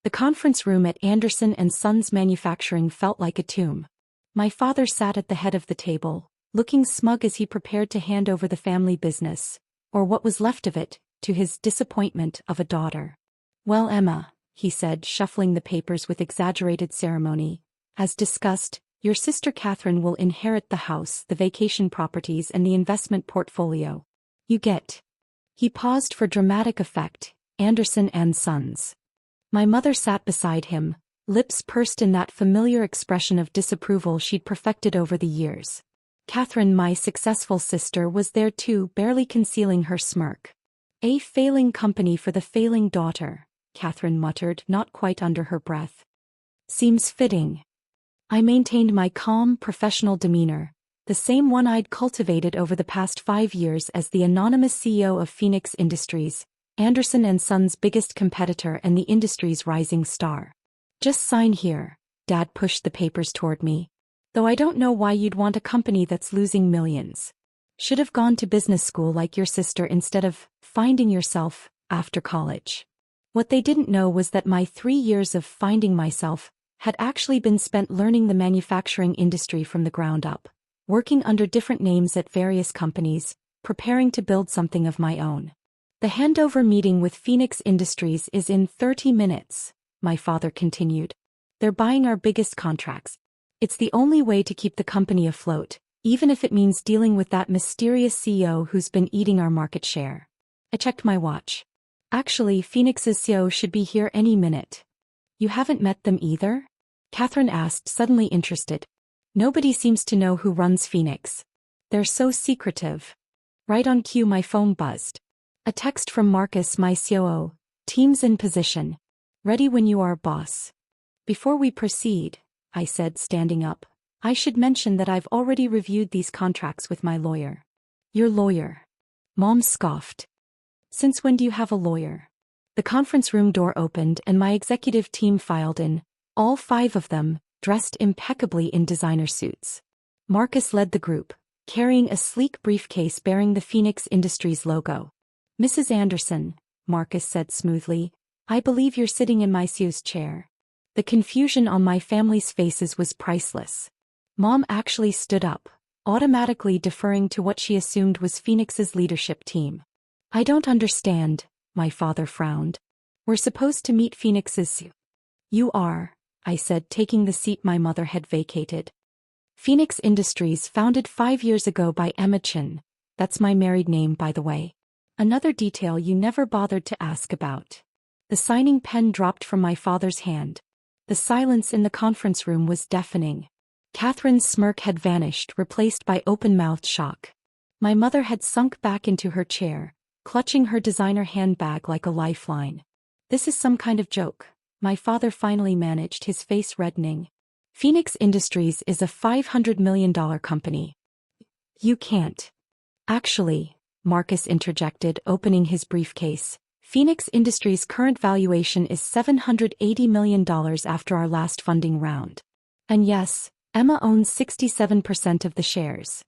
The conference room at Anderson and Sons Manufacturing felt like a tomb. My father sat at the head of the table, looking smug as he prepared to hand over the family business, or what was left of it, to his disappointment of a daughter. "Well, Emma," he said, shuffling the papers with exaggerated ceremony, "as discussed, your sister Katherine will inherit the house, the vacation properties and the investment portfolio. You get." He paused for dramatic effect, "Anderson and Sons." My mother sat beside him, lips pursed in that familiar expression of disapproval she'd perfected over the years. Katherine, my successful sister, was there too, barely concealing her smirk. "A failing company for the failing daughter," Katherine muttered, not quite under her breath. "Seems fitting." I maintained my calm, professional demeanor, the same one I'd cultivated over the past 5 years as the anonymous CEO of Phoenix Industries, Anderson and Sons' biggest competitor and the industry's rising star. "Just sign here." Dad pushed the papers toward me. "Though I don't know why you'd want a company that's losing millions. Should have gone to business school like your sister instead of finding yourself after college." What they didn't know was that my 3 years of finding myself had actually been spent learning the manufacturing industry from the ground up, working under different names at various companies, preparing to build something of my own. "The handover meeting with Phoenix Industries is in 30 minutes, my father continued. "They're buying our biggest contracts. It's the only way to keep the company afloat, even if it means dealing with that mysterious CEO who's been eating our market share." I checked my watch. "Actually, Phoenix's CEO should be here any minute." "You haven't met them either?" Katherine asked, suddenly interested. "Nobody seems to know who runs Phoenix. They're so secretive." Right on cue, my phone buzzed. A text from Marcus, my COO. "Team's in position. Ready when you are, boss." "Before we proceed," I said, standing up, "I should mention that I've already reviewed these contracts with my lawyer." "Your lawyer?" Mom scoffed. "Since when do you have a lawyer?" The conference room door opened and my executive team filed in, all 5 of them, dressed impeccably in designer suits. Marcus led the group, carrying a sleek briefcase bearing the Phoenix Industries logo. "Mrs. Anderson," Marcus said smoothly, "I believe you're sitting in my CEO's chair." The confusion on my family's faces was priceless. Mom actually stood up, automatically deferring to what she assumed was Phoenix's leadership team. "I don't understand," my father frowned. "We're supposed to meet Phoenix's CEO." "You are," I said, taking the seat my mother had vacated. "Phoenix Industries, founded 5 years ago by Emma Chin. That's my married name, by the way. Another detail you never bothered to ask about." The signing pen dropped from my father's hand. The silence in the conference room was deafening. Katherine's smirk had vanished, replaced by open-mouthed shock. My mother had sunk back into her chair, clutching her designer handbag like a lifeline. "This is some kind of joke," my father finally managed, his face reddening. "Phoenix Industries is a $500 million company. You can't." "Actually," Marcus interjected, opening his briefcase, "Phoenix Industries' current valuation is $780 million after our last funding round. And yes, Emma owns 67% of the shares."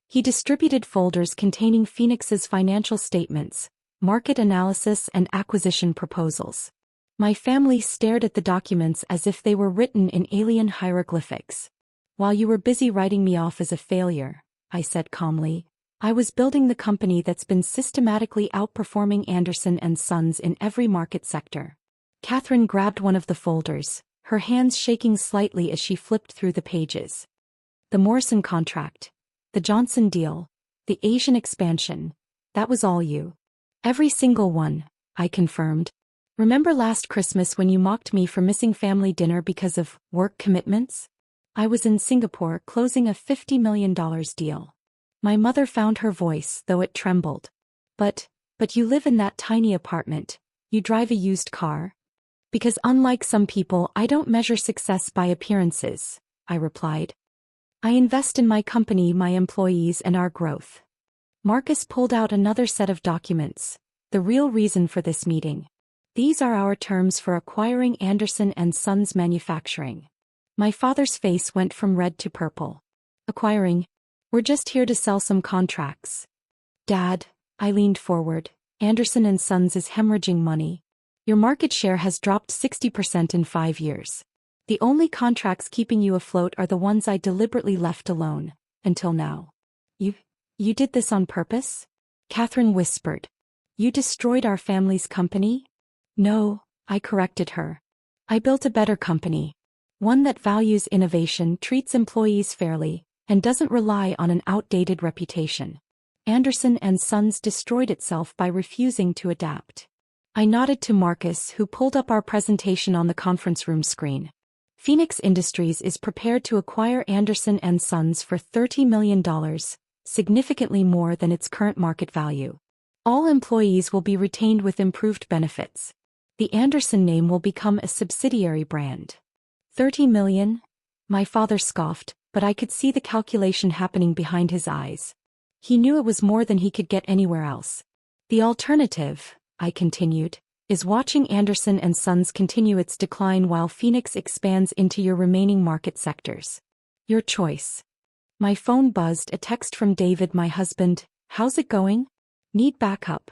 He distributed folders containing Phoenix's financial statements, market analysis and acquisition proposals. My family stared at the documents as if they were written in alien hieroglyphics. "While you were busy writing me off as a failure," I said calmly, "I was building the company that's been systematically outperforming Anderson and Sons in every market sector." Katherine grabbed one of the folders, her hands shaking slightly as she flipped through the pages. "The Morrison contract, the Johnson deal, the Asian expansion, that was all you." "Every single one," I confirmed. "Remember last Christmas when you mocked me for missing family dinner because of work commitments? I was in Singapore closing a $50 million deal." My mother found her voice, though it trembled. But you live in that tiny apartment. You drive a used car?" "Because unlike some people, I don't measure success by appearances," I replied. "I invest in my company, my employees, and our growth." Marcus pulled out another set of documents, the real reason for this meeting. "These are our terms for acquiring Anderson and Sons Manufacturing." My father's face went from red to purple. "Acquiring? We're just here to sell some contracts." "Dad," I leaned forward, "Anderson and Sons is hemorrhaging money. Your market share has dropped 60% in 5 years. The only contracts keeping you afloat are the ones I deliberately left alone, until now. You did this on purpose? Katherine whispered. You destroyed our family's company? No, I corrected her. I built a better company. One that values innovation, treats employees fairly, and doesn't rely on an outdated reputation. Anderson and Sons destroyed itself by refusing to adapt. I nodded to Marcus, who pulled up our presentation on the conference room screen. Phoenix Industries is prepared to acquire Anderson and Sons for $30 million, significantly more than its current market value. All employees will be retained with improved benefits. The Anderson name will become a subsidiary brand. 30 million? My father scoffed, but I could see the calculation happening behind his eyes. He knew it was more than he could get anywhere else. The alternative, I continued, is watching Anderson and Sons continue its decline while Phoenix expands into your remaining market sectors. Your choice. My phone buzzed, a text from David, my husband. How's it going? Need backup.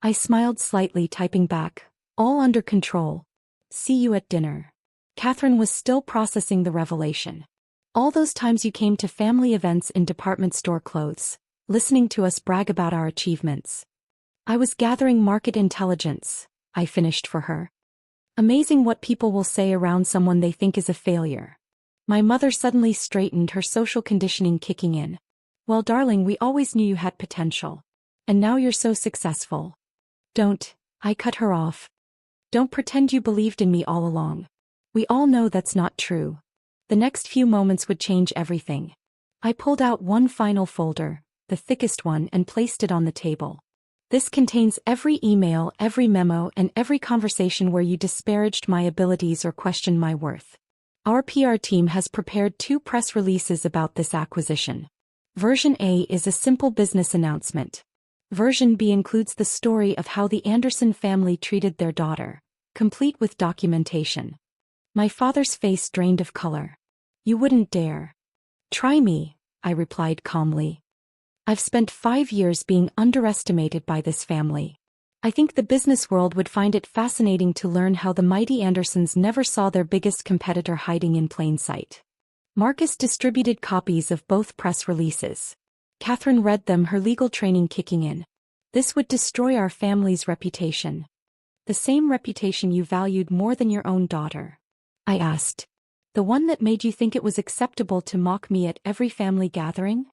I smiled slightly, typing back. All under control. See you at dinner. Katherine was still processing the revelation. All those times you came to family events in department store clothes, listening to us brag about our achievements. I was gathering market intelligence, I finished for her. Amazing what people will say around someone they think is a failure. My mother suddenly straightened, her social conditioning kicking in. Well, darling, we always knew you had potential. And now you're so successful. Don't, I cut her off. Don't pretend you believed in me all along. We all know that's not true. The next few moments would change everything. I pulled out one final folder, the thickest one, and placed it on the table. This contains every email, every memo, and every conversation where you disparaged my abilities or questioned my worth. Our PR team has prepared 2 press releases about this acquisition. Version A is a simple business announcement. Version B includes the story of how the Anderson family treated their daughter, complete with documentation. My father's face drained of color. You wouldn't dare. Try me, I replied calmly. I've spent 5 years being underestimated by this family. I think the business world would find it fascinating to learn how the mighty Andersons never saw their biggest competitor hiding in plain sight. Marcus distributed copies of both press releases. Katherine read them, her legal training kicking in. This would destroy our family's reputation. The same reputation you valued more than your own daughter. I asked. The one that made you think it was acceptable to mock me at every family gathering?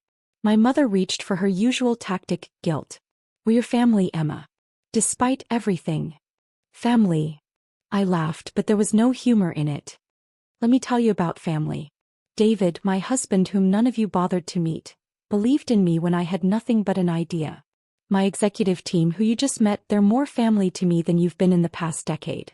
My mother reached for her usual tactic, guilt. We're your family, Emma. Despite everything. Family. I laughed, but there was no humor in it. Let me tell you about family. David, my husband, whom none of you bothered to meet, believed in me when I had nothing but an idea. My executive team, who you just met, they're more family to me than you've been in the past decade.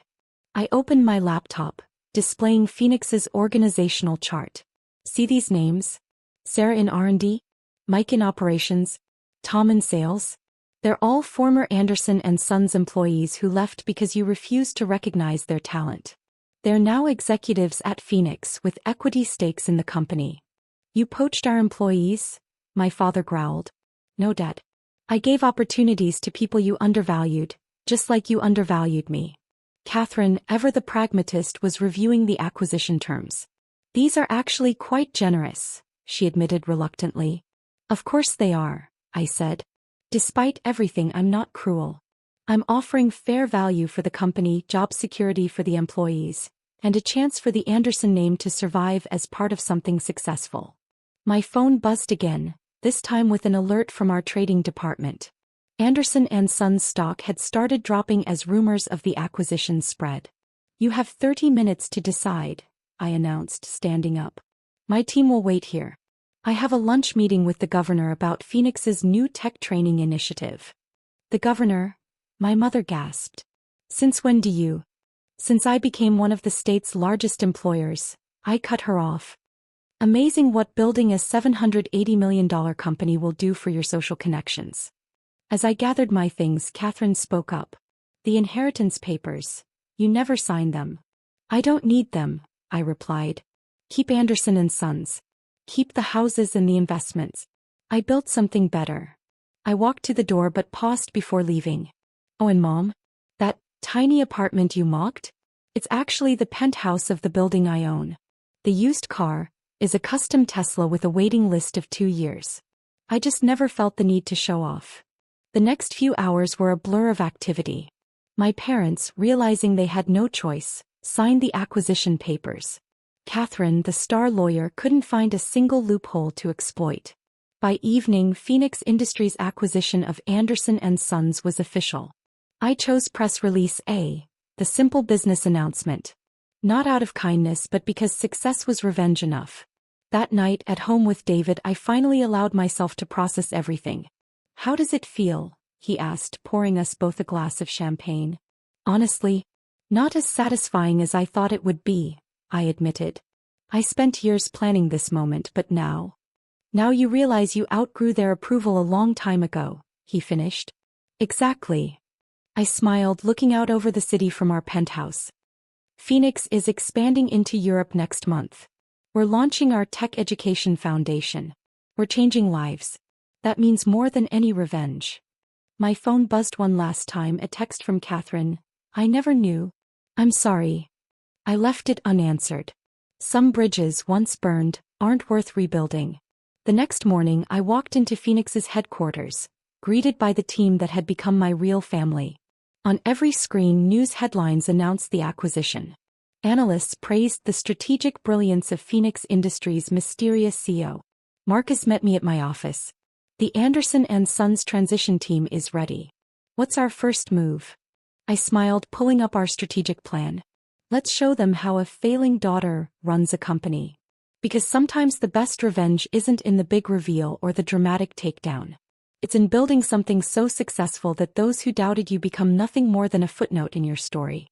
I opened my laptop, displaying Phoenix's organizational chart. See these names? Sarah in R&D, Mike in operations, Tom in sales. They're all former Anderson and Sons employees who left because you refused to recognize their talent. They're now executives at Phoenix with equity stakes in the company. You poached our employees? My father growled. No, Dad. I gave opportunities to people you undervalued, just like you undervalued me. Katherine, ever the pragmatist, was reviewing the acquisition terms. These are actually quite generous, she admitted reluctantly. Of course they are, I said. Despite everything, I'm not cruel. I'm offering fair value for the company, job security for the employees, and a chance for the Anderson name to survive as part of something successful. My phone buzzed again, this time with an alert from our trading department. Anderson and Sons stock had started dropping as rumors of the acquisition spread. You have 30 minutes to decide, I announced, standing up. My team will wait here. I have a lunch meeting with the governor about Phoenix's new tech training initiative. The governor? My mother gasped. Since when do you? Since I became one of the state's largest employers, I cut her off. Amazing what building a $780 million company will do for your social connections. As I gathered my things, Katherine spoke up. The inheritance papers. You never signed them. I don't need them, I replied. Keep Anderson and Sons. Keep the houses and the investments. I built something better. I walked to the door but paused before leaving. Oh, and Mom? Tiny apartment you mocked? It's actually the penthouse of the building I own. The used car is a custom Tesla with a waiting list of 2 years. I just never felt the need to show off. The next few hours were a blur of activity. My parents, realizing they had no choice, signed the acquisition papers. Katherine, the star lawyer, couldn't find a single loophole to exploit. By evening, Phoenix Industries' acquisition of Anderson and Sons was official. I chose press release A, the simple business announcement. Not out of kindness but because success was revenge enough. That night, at home with David, I finally allowed myself to process everything. "How does it feel?" he asked, pouring us both a glass of champagne. "Honestly, not as satisfying as I thought it would be," I admitted. "I spent years planning this moment, but now you realize you outgrew their approval a long time ago," he finished. "Exactly." I smiled, looking out over the city from our penthouse. Phoenix is expanding into Europe next month. We're launching our tech education foundation. We're changing lives. That means more than any revenge. My phone buzzed one last time, a text from Katherine. "I never knew. I'm sorry." I left it unanswered. Some bridges, once burned, aren't worth rebuilding. The next morning, I walked into Phoenix's headquarters, greeted by the team that had become my real family. On every screen, news headlines announced the acquisition. Analysts praised the strategic brilliance of Phoenix Industries' mysterious CEO. Marcus met me at my office. "The Anderson and Sons transition team is ready. What's our first move?" I smiled, pulling up our strategic plan. "Let's show them how a failing daughter runs a company. Because sometimes the best revenge isn't in the big reveal or the dramatic takedown. It's in building something so successful that those who doubted you become nothing more than a footnote in your story."